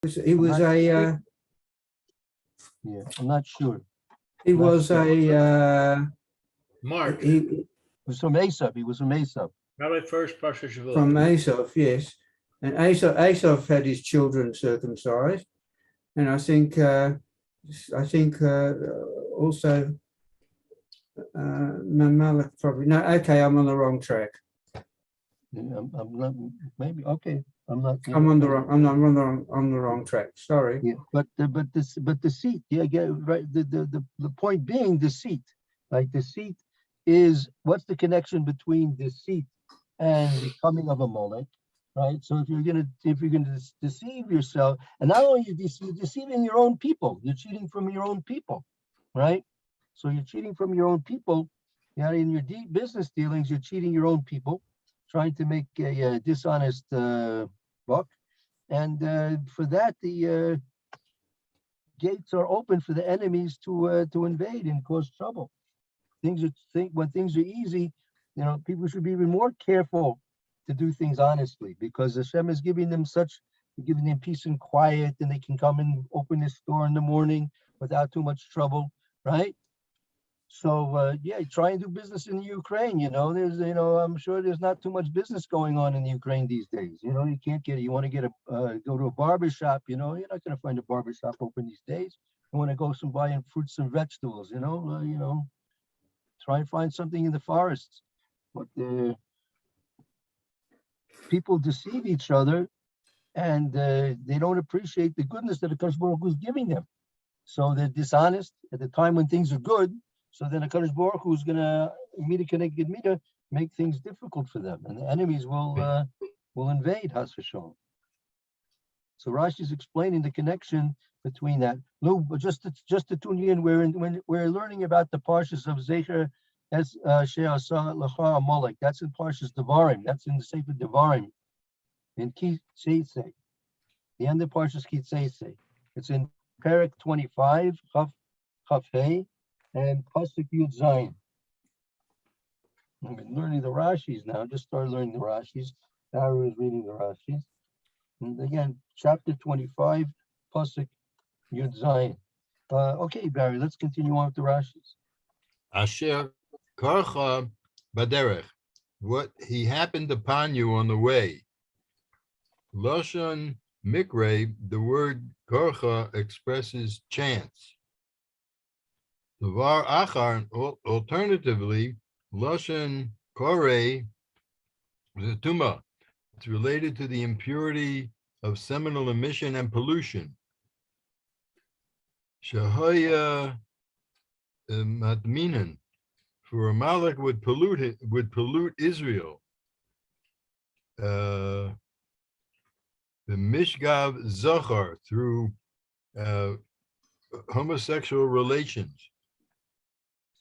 He was a Yeah, I'm not sure. he was a Mark. he He was from Aesop. He was from Aesop. Rabbi Furst, Parsha Shavuot. from Asaph, yes, and Asaph had his children circumcised, and I think also Malach probably no. Okay, I'm on the wrong track. Yeah, I'm not, maybe, okay. I'm not. I'm on the wrong track. Sorry. Yeah, but deceit. Yeah, right. The point being deceit. Like deceit is what's the connection between deceit and becoming of a molech, right? So if you're gonna deceive yourself, and not only you're deceiving your own people, you're cheating from your own people, right? So you're cheating from your own people. Yeah, in your deep business dealings, you're cheating your own people, trying to make a dishonest buck. And for that, the gates are open for the enemies to invade and cause trouble. When things are easy, people should be even more careful to do things honestly, because Hashem is giving them peace and quiet, and they can come and open the store in the morning without too much trouble, right? So try and do business in the Ukraine. There's, I'm sure there's not too much business going on in the Ukraine these days. You can't you want to go to a barber shop, you're not going to find a barber shop open these days. You want to go buying fruits and vegetables, try and find something in the forests. But people deceive each other, and they don't appreciate the goodness that HaKadosh Baruch Hu is giving them. So they're dishonest at the time when things are good. So then HaKadosh Baruch Hu is going to make things difficult for them, and the enemies will invade. Has v'shalom. So Rashi is explaining the connection between that. Lou, just to tune you in, we're learning about the Parshas of Zecher as She'asa L'cha Amalek. That's in Parshas Devarim. That's in the Sefer Devarim. In Ki Tzeitze, the end of Parshas Ki Tzeitze. It's in Perek 25, Chaf Hey, and Pasuk Yud Zayin. I've been learning the Rashis now. Just started learning the Rashis. Barry is reading the Rashis. And again, chapter 25, Pasuk Yud Zayin. Okay, Barry, let's continue on with the Rashis. Asher karcha baderech, what he happened upon you on the way. Lashon mikre, the word karcha expresses chance. Davar achar, alternatively, Lashon kore is a tumah. It's related to the impurity of seminal emission and pollution. Shahaya matminan, for Amalek would pollute Israel. The Mishgav Zachar, through homosexual relations.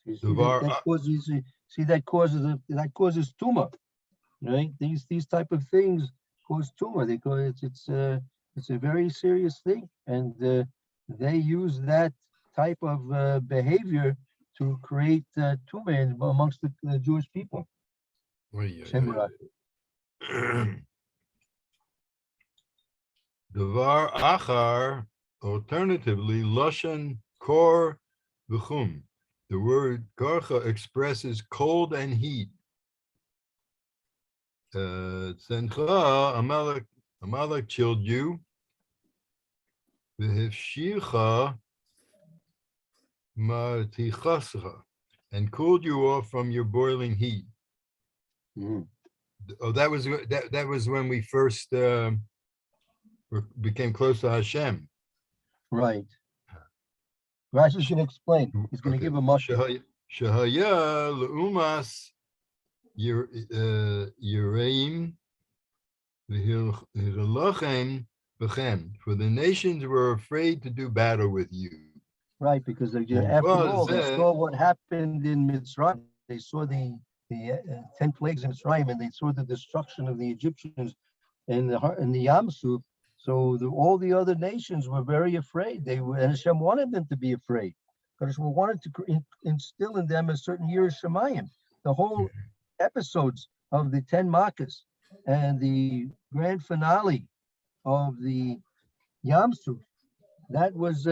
That causes tumah, right? These type of things cause tumah. It's a very serious thing, and they use that type of behavior to create tumah amongst the Jewish people. Davar achar, alternatively, lashon kor v'chum. The word karcha expresses cold and heat. Tzencha, Amalek chilled you. V'hifshicha matichascha, and cooled you off from your boiling heat. Mm-hmm. Oh, that was when we first became close to Hashem. Right. Rashi's going to explain. He's going to give a mashal. Shahaya leumas Yereim v'hilachem b'chem. For the nations were afraid to do battle with you. Right, because after all, they saw what happened in Mitzrayim. They saw the 10 plagues in Mitzrayim, and they saw the destruction of the Egyptians in the Yam Suf. So all the other nations were very afraid. And Hashem wanted them to be afraid, because Hashem wanted to instill in them a certain year of Shemayim. The whole episodes of the 10 Makkahs and the grand finale of the Yam Suf. That was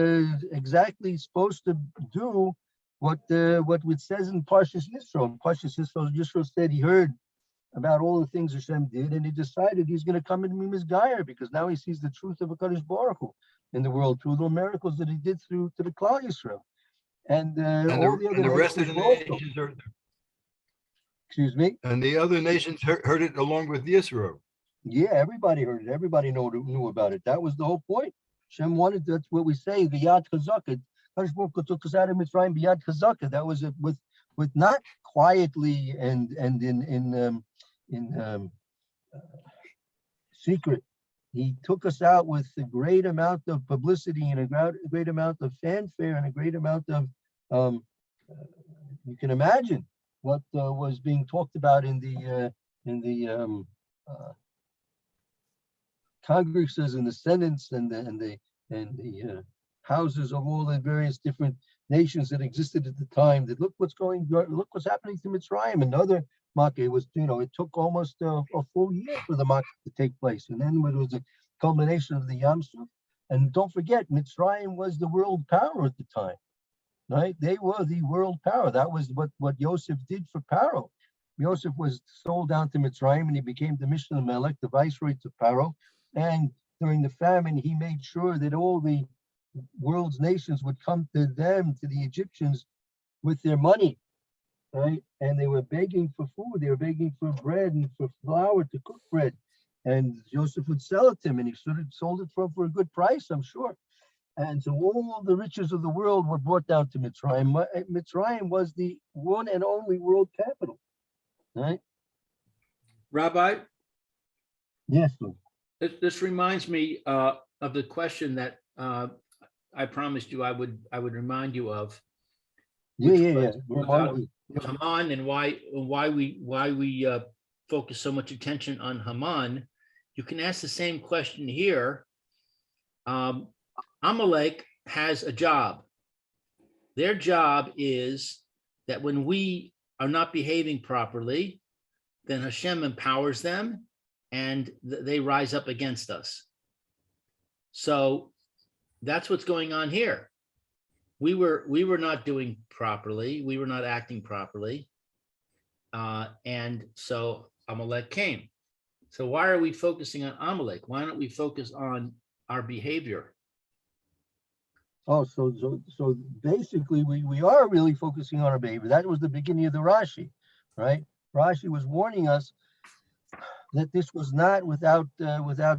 exactly supposed to do what it says in Parshas Yisro. Parshas Yisro said he heard about all the things Hashem did, and he decided he's going to come and be Mizgayer because now he sees the truth of HaKadosh Baruch Hu in the world through the miracles that he did through to the Klal Yisrael. And all the other the rest of the nations also. nations heard, Excuse me? and the other nations heard it along with Yisro. Yeah, everybody heard it. Everybody knew about it. That was the whole point. Hashem wanted, that's what we say, the Yad Chazaka. HaKadosh Baruch Hu took us out of Mitzrayim, Yad Chazaka. That was it with not quietly and in secret. He took us out with a great amount of publicity and a great amount of fanfare and a great amount of, you can imagine what was being talked about in the congresses and the senates and the houses of all the various different nations that existed at the time. That look what's happening to Mitzrayim. Another Makkah was, it took almost a full year for the Makkah to take place, and then it was a culmination of the Yam Suf. And don't forget, Mitzrayim was the world power at the time, right? They were the world power. That was what Yosef did for Paro. Yosef was sold down to Mitzrayim, and he became the Mishnah Melech, the viceroy to Paro. And during the famine, he made sure that all the world's nations would come to them, to the Egyptians, with their money, right? And they were begging for food. They were begging for bread and for flour to cook bread. And Joseph would sell it to him, and he sold it for a good price, I'm sure. And so all the riches of the world were brought down to Mitzrayim. Mitzrayim was the one and only world capital, right? Rabbi, Yes, Lord. this reminds me of the question that I promised you I would remind you of. Yeah. About Haman and why we focus so much attention on Haman. You can ask the same question here. Amalek has a job. Their job is that when we are not behaving properly, then Hashem empowers them and they rise up against us. So that's what's going on here. We were not doing properly. We were not acting properly. And so Amalek came. So why are we focusing on Amalek? Why don't we focus on our behavior? Oh, so basically we are really focusing on our behavior. That was the beginning of the Rashi, right? Rashi was warning us that this was not without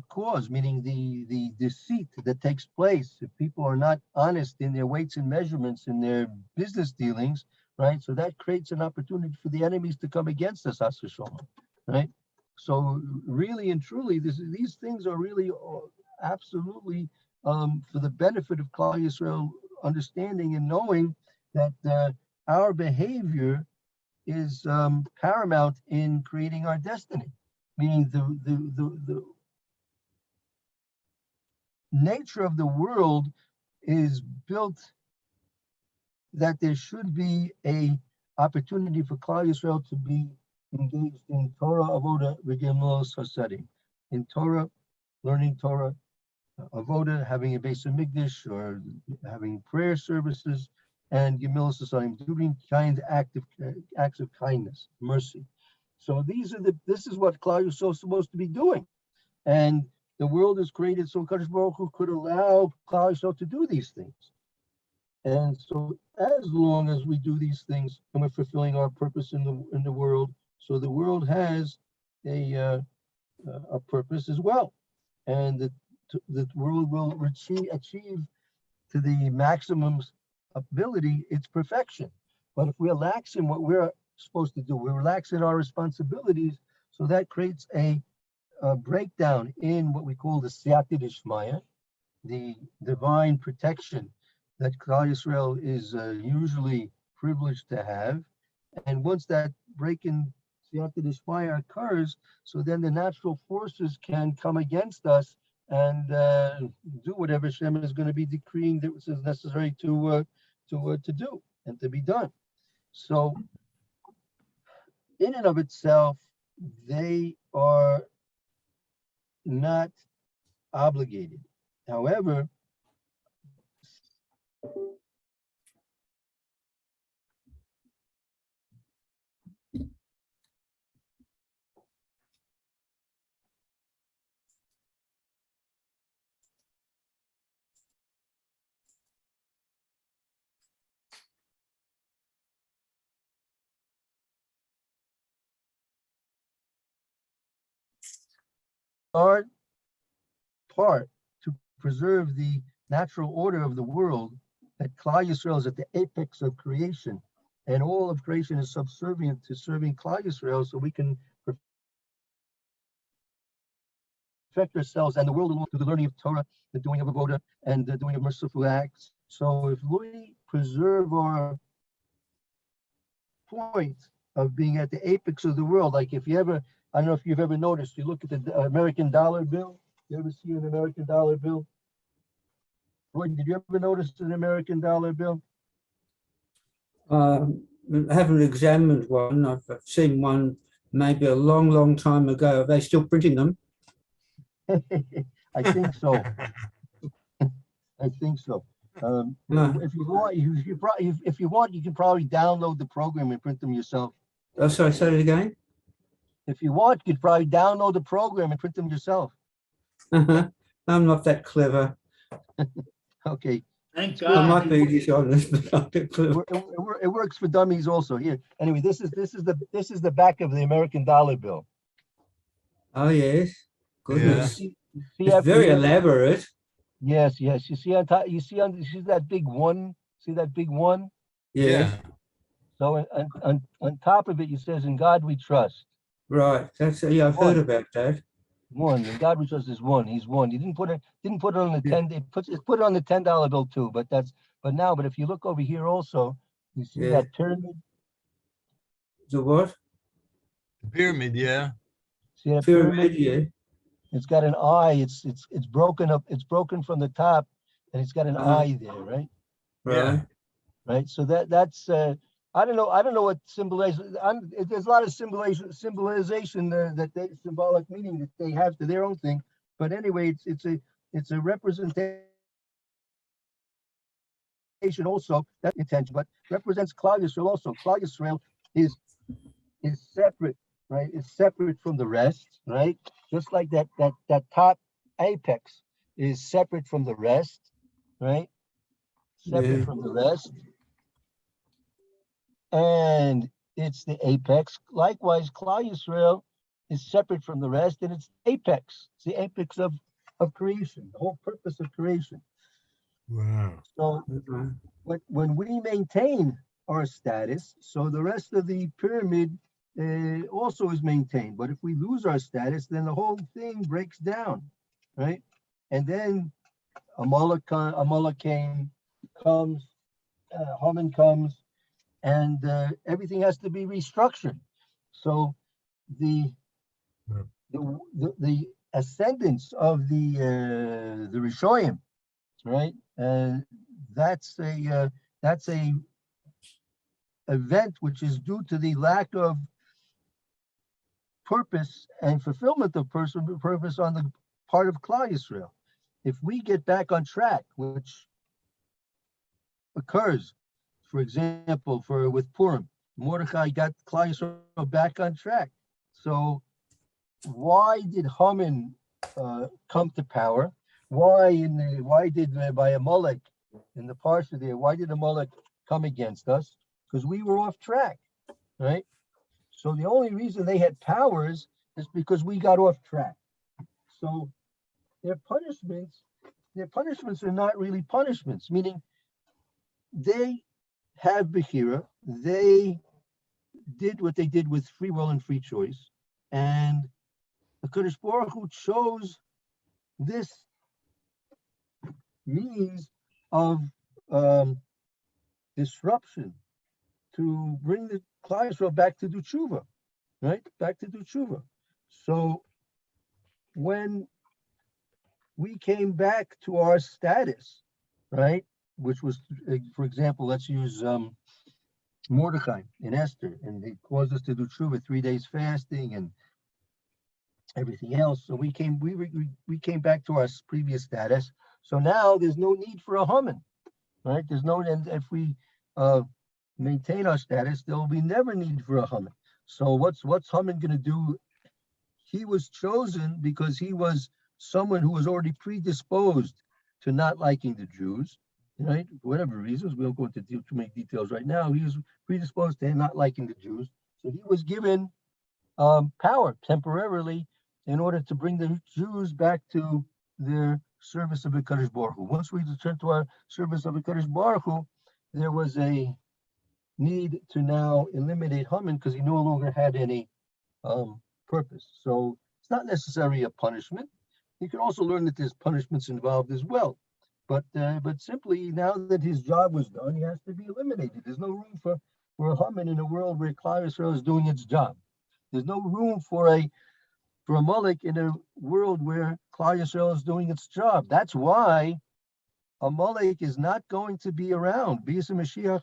cause, meaning the deceit that takes place if people are not honest in their weights and measurements in their business dealings, right? So that creates an opportunity for the enemies to come against us, right? So really and truly, these things are really absolutely for the benefit of Klal Yisrael understanding and knowing that our behavior is paramount in creating our destiny. Meaning the nature of the world is built that there should be a opportunity for Klal Yisrael to be engaged in Torah, Avoda, V'Gemilos Haseding. In Torah, learning Torah, Avoda, having a Beis Hamikdash or having prayer services, and Gemilos Haseding, doing acts of kindness, mercy. So this is what Klal Yisrael is supposed to be doing. And the world is created so HaKadosh Baruch Hu could allow Klal Yisrael to do these things. And so as long as we do these things and we're fulfilling our purpose in the world, so the world has a purpose as well. And the world will achieve to the maximum ability its perfection. But if we're lax in what we're supposed to do, we relax in our responsibilities, so that creates a breakdown in what we call the Siyata D'Shmaya, the divine protection that Klal Yisrael is usually privileged to have. And once that break in Siyata D'Shmaya occurs, so then the natural forces can come against us and do whatever Hashem is going to be decreeing that is necessary to do and to be done. So in and of itself, they are not obligated However, our part to preserve the natural order of the world, that Klal Yisrael is at the apex of creation, and all of creation is subservient to serving Klal Yisrael, so we can perfect ourselves and the world alone through the learning of Torah, the doing of avoda, and the doing of merciful acts. So if we preserve our point of being at the apex of the world, like if you ever, I don't know if you've ever noticed, you look at the American dollar bill. You ever see an American dollar bill? Roy, did you ever notice an American dollar bill? I haven't examined one. I've seen one maybe a long, long time ago. Are they still printing them? I think so. I think so. No. If you want, you can probably download the program and print them yourself. Oh, sorry, say it again. If you want, you could probably download the program and print them yourself. I'm not that clever. Okay. Thank I God. might be dishonest, but not that clever. It works for dummies also. Here, anyway, this is the back of the American dollar bill. Oh, yes. Goodness. See It's after very here? elaborate. Yes. You see on top. You see that big one. See that big one. Yes. So on top of it, it says, "In God we trust." Right. That's yeah, I've heard about that. One. In God we trust is one. He's one. You didn't put it on the Yeah. 10. It put it on the $10 bill too. But if you look over here also, you see Yeah. that pyramid. The what? The pyramid, yeah. See that Pyramid, pyramid? yeah. It's got an eye. It's broken up. It's broken from the top, and it's got an Uh-huh. eye there, right? Right. Right. So that's I don't know what symbolization. There's a lot of symbolization that they symbolic meaning that they have to their own thing. But anyway, it's a representation also, that intention, but represents Klal Yisrael also. Klal Yisrael is separate, right? Is separate from the rest, right? Just like that top apex is separate from the rest, right? Separate Yeah. from the rest. And it's the apex. Likewise, Klal Yisrael is separate from the rest, and it's apex. It's the apex of creation, the whole purpose of creation. Wow. So when we maintain our status, so the rest of the pyramid also is maintained. But if we lose our status, then the whole thing breaks down, right? And then Amalek comes, Haman comes, and everything has to be restructured. So the ascendance of the Rishoyim, right? That's a event which is due to the lack of purpose and fulfillment of purpose on the part of Klal Yisrael. If we get back on track, which occurs, for example, with Purim, Mordechai got Klal Yisrael back on track. So why did Haman come to power? Why did by Amalek in the Parsha there? Why did Amalek come against us? Because we were off track, right? So the only reason they had powers is because we got off track. So their punishments are not really punishments, meaning they have Vayikra. They did what they did with free will and free choice, and the Kadosh Baruch Hu chose this means of disruption to bring the Klal Yisrael back to do tshuva, right? Back to do tshuva. So when we came back to our status, right, which was, for example, let's use Mordechai and Esther, and he caused us to do tshuva, 3 days fasting and everything else. So we came back to our previous status. So now there's no need for a Haman, right? There's no, and if we maintain our status, there will be never need for a Haman. So what's Haman going to do? He was chosen because he was someone who was already predisposed to not liking the Jews, right? For whatever reasons, we don't go into too many details right now. He was predisposed to not liking the Jews. So he was given power temporarily in order to bring the Jews back to their service of HaKadosh Baruch Hu. Once we return to our service of HaKadosh Baruch Hu, there was a need to now eliminate Haman because he no longer had any purpose. So it's not necessarily a punishment. You can also learn that there's punishments involved as well. But simply now that his job was done, he has to be eliminated. There's no room for a Haman in a world where Klal Yisrael is doing its job. There's no room for a Molech in a world where Klal Yisrael is doing its job. That's why a Molech is not going to be around. B'yis Mashiach,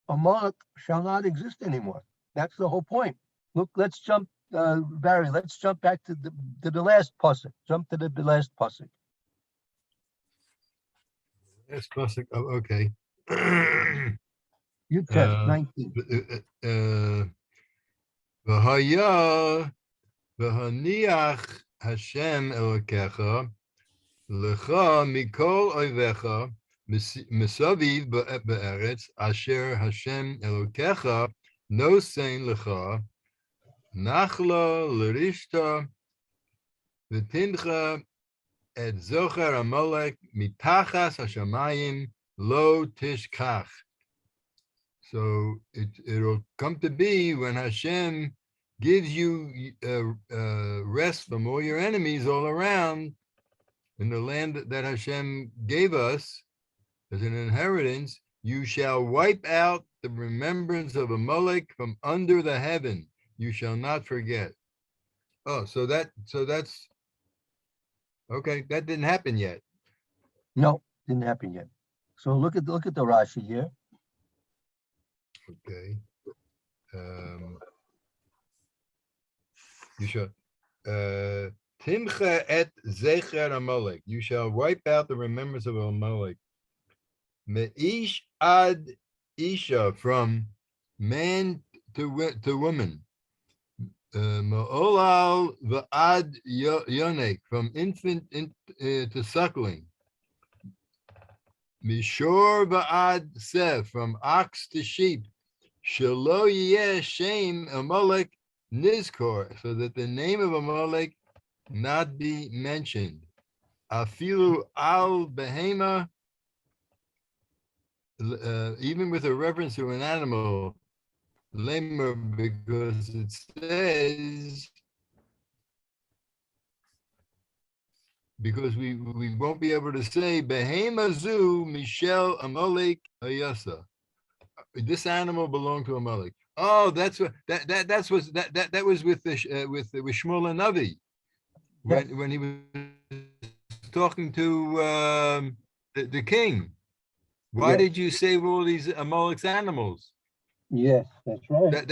a Molech shall not exist anymore. That's the whole point. Look, let's jump, Barry. Let's jump back to the last pasuk. Jump to the last pasuk. That's classic. Oh, okay. You test 19. V'haya v'haniach Hashem Elokecha lecha mikol oivecha mesaviv be'eretz asher Hashem Elokecha nosein lecha nachla l'rishta v'tincha et zocher Amalek mitachas hashamayim lo tishkach. So it'll come to be when Hashem gives you rest from all your enemies all around in the land that Hashem gave us as an inheritance, you shall wipe out the remembrance of Amalek from under the heaven. You shall not forget. Oh, so that's okay. That didn't happen yet. No, didn't happen yet. So look at the Rashi here. Okay. You shall Timcha et Zecher Amalek. You shall wipe out the remembrance of Amalek. Me'ish ad Isha, from man to woman. Ma'olal va'ad yonek, from infant to suckling. Mishor va'ad seh, from ox to sheep. Shelo yeh shem Amalek nizkor, so that the name of Amalek not be mentioned. Afilu al behema, even with a reference to an animal, lamer, because it says, because we won't be able to say behema zu Michel Amalek ayasa. This animal belonged to Amalek. Oh, that's what that was with Shmuel and Navi when he was talking to the king. Why did you save all these Amalek's animals? Yes, that's right.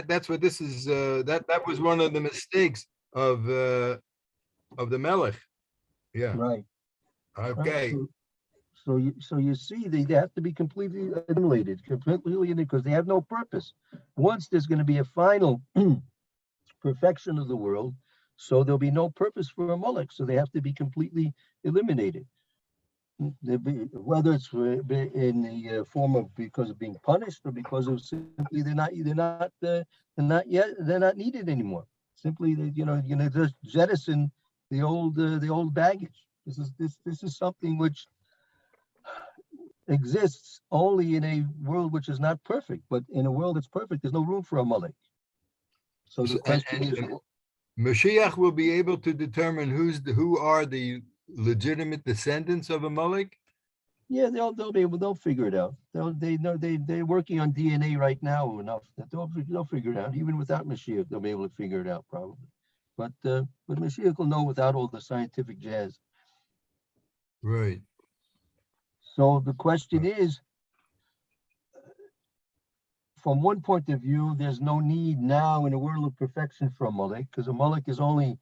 That's what this is. That was one of the mistakes of the Melech. Yeah. Right. Okay. So you see, they have to be completely eliminated, because they have no purpose. Once there's going to be a final perfection of the world, so there'll be no purpose for Amalek. So they have to be completely eliminated. Whether it's in the form of because of being punished or because of simply they're not needed anymore. Simply they just jettison the old baggage. This is something which exists only in a world which is not perfect, but in a world that's perfect, there's no room for Amalek. So the question is, Mashiach will be able to determine who are the legitimate descendants of Amalek? Yeah, they'll figure it out. They're working on DNA right now enough that they'll figure it out. Even without Mashiach, they'll be able to figure it out probably. But Mashiach will know without all the scientific jazz. Right. So the question is, from one point of view, there's no need now in a world of perfection for Amalek, because Amalek is only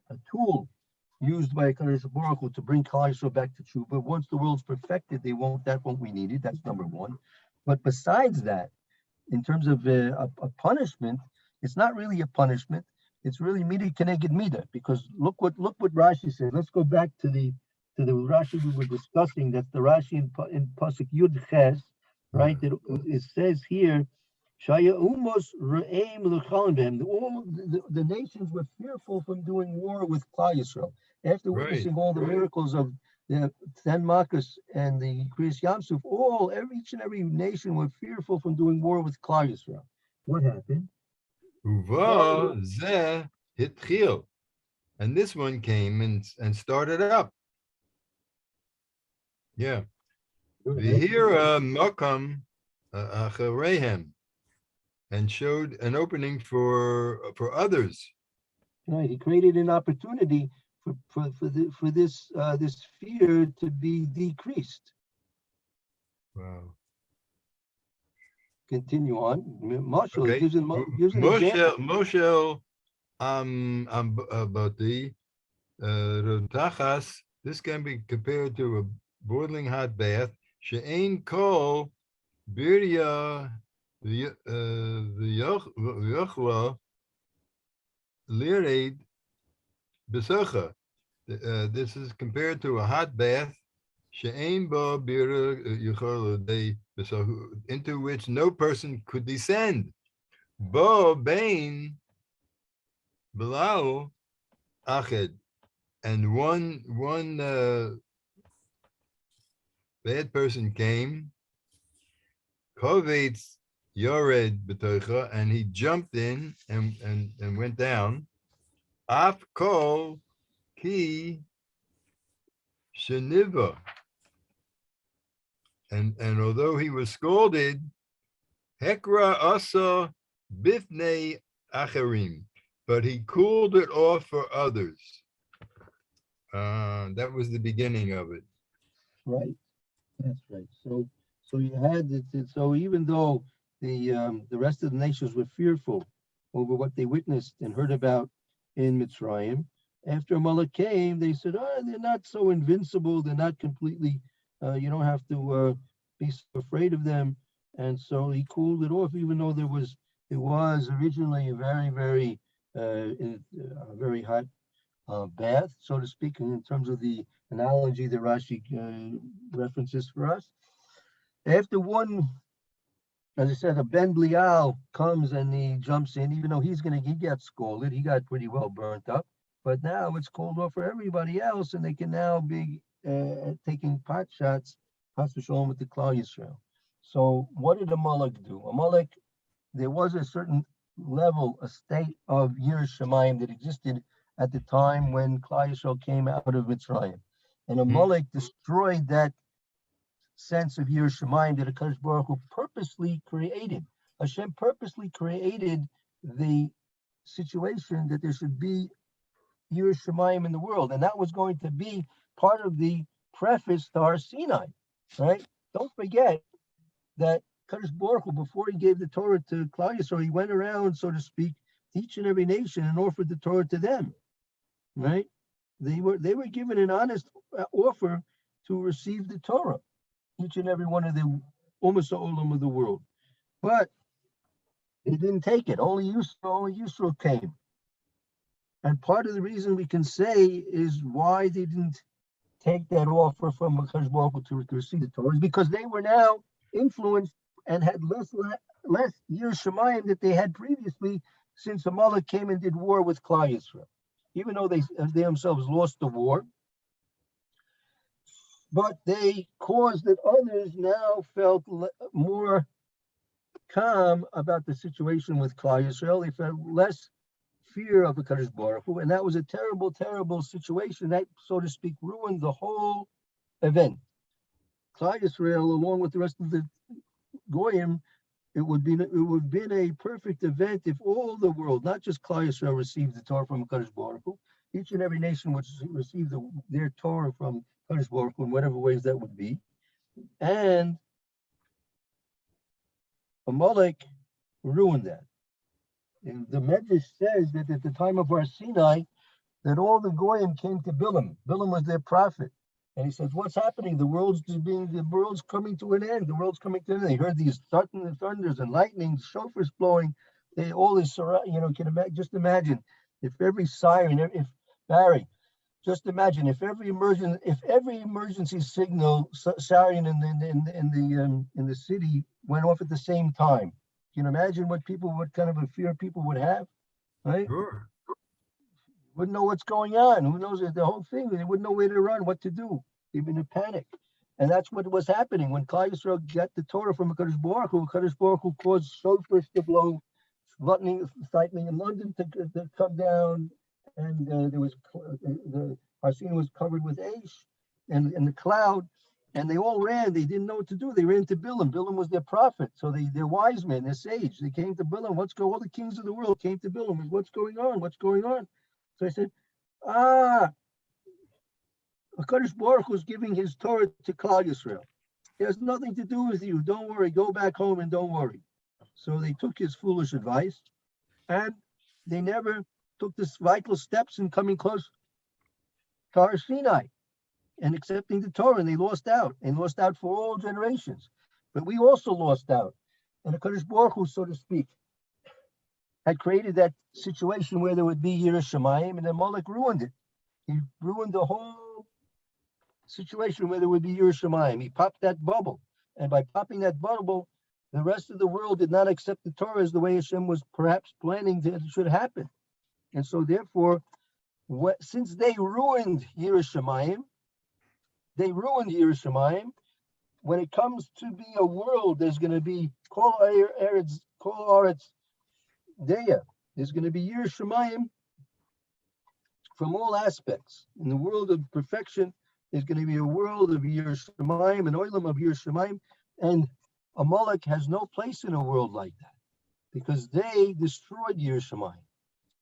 a tool used by Hakadosh Baruch Hu to bring Klal Yisrael back to Tshuva. Once the world's perfected, that won't be needed. That's number one. But besides that, in terms of a punishment, it's not really a punishment. It's really mida keneged mida, because look what Rashi says. Let's go back to the Rashi we were discussing. That's the Rashi in Pasuk Yud Ches, right? It says here, Shaya umos re'em l'chalim behem. All the nations were fearful from doing war with Klal Yisrael. After witnessing all the miracles of the 10 Makkos and the Kriyas Yamsuf, each and every nation were fearful from doing war with Klal Yisrael. What happened? Uva zeh hitchil. And this one came and started up. Yeah. Vayikra makam achareihem, and showed an opening for others. Right, he created an opportunity for this fear to be decreased. Wow. Continue on. Marshall, Okay. gives an example. Moshe Bati Rotachas. This can be compared to a boiling hot bath. She'ein kol birya v'yochla lireid b'socha. This is compared to a hot bath. She'ein ba birya yochla b'socha, into which no person could descend. Bo bain below ached, and one bad person came, kovetz yored betocha, and he jumped in and went down. Af kol ki sheniva, and although he was scolded, hekra asa bifnei acherim, but he cooled it off for others. That was the beginning of it. Right. That's right. So you had it. So even though the rest of the nations were fearful over what they witnessed and heard about in Mitzrayim, after Amalek came, they said, "Oh, they're not so invincible. They're not completely. You don't have to be so afraid of them." And so he cooled it off, even though it was originally a very very hot bath, so to speak, in terms of the analogy that Rashi references for us. After one, as I said, a Ben Blial comes and he jumps in, even though he got scolded, he got pretty well burnt up, but now it's cooled off for everybody else, and they can now be taking pot shots, Chas v'sholom, with the Klal Yisrael. So what did Amalek do? Amalek, there was a certain level, a state of Yiras Shamayim that existed at the time when Klal Yisrael came out of Mitzrayim. And Amalek destroyed that sense of Yiras Shamayim that Hakadosh Baruch Hu purposely created. Hashem purposely created the situation that there should be Yiras Shamayim in the world. And that was going to be part of the preface to Har Sinai, right? Don't forget that Hakadosh Baruch Hu, before he gave the Torah to Klal Yisrael, he went around, so to speak, to each and every nation and offered the Torah to them, right? They were given an honest offer to receive the Torah, each and every one of the Umas Ha'olam of the world. But they didn't take it. Only Yisrael came. And part of the reason we can say is why they didn't take that offer from Hakadosh Baruch Hu to receive the Torah is because they were now influenced and had less Yiras Shamayim that they had previously, since Amalek came and did war with Klal Yisrael. Even though they themselves lost the war, but they caused that others now felt more calm about the situation with Klal Yisrael. They felt less fear of the Hakadosh Baruch Hu, and that was a terrible, terrible situation that, so to speak, ruined the whole event. Klal Yisrael, along with the rest of the Goyim, it would have been a perfect event if all the world, not just Klal Yisrael, received the Torah from Hakadosh Baruch Hu. Each and every nation would receive their Torah from Hakadosh Baruch Hu in whatever ways that would be. And Amalek ruined that. And the Medrash says that at the time of Har Sinai, that all the Goyim came to Bilam. Bilam was their prophet. And he says, what's happening? The world's coming to an end. The world's coming to an end. They heard these thunders and lightning, shofars blowing. They all this, just imagine if every siren, if Barry, just imagine if every emergency signal siren in the city went off at the same time. Can you imagine what kind of a fear people would have, right? Sure. Wouldn't know what's going on. Who knows the whole thing? They wouldn't know where to run, what to do. They'd be in a panic. And that's what was happening when Klal Yisrael got the Torah from Hakadosh Baruch Hu caused shofars to blow, lightning in London to come down, and there was the Har Sinai was covered with ash and the cloud, and they all ran. They didn't know what to do. They ran to Bilam. Bilam was their prophet, so they're wise men, they're sage. They came to Bilam. All the kings of the world came to Bilam. What's going on? What's going on? So I said, HaKadosh Baruch was giving his Torah to Klal Yisrael. It has nothing to do with you. Don't worry. Go back home and don't worry. So they took his foolish advice, and they never took the vital steps in coming close to Har Sinai and accepting the Torah, and they lost out. They lost out for all generations. But we also lost out. And HaKadosh Baruch Hu, so to speak, had created that situation where there would be Yiras Shamayim, and then Molech ruined it. He ruined the whole situation where there would be Yiras Shamayim. He popped that bubble. And by popping that bubble, the rest of the world did not accept the Torah as the way Hashem was perhaps planning that it should happen. And so therefore, since they ruined Yiras Shamayim, when it comes to be a world, there's going to be Kol Aretz Deya. There's going to be Yiras Shamayim from all aspects. In the world of perfection, there's going to be a world of Yiras Shamayim, an oilam of Yiras Shamayim, and Amalek has no place in a world like that because they destroyed Yiras Shamayim.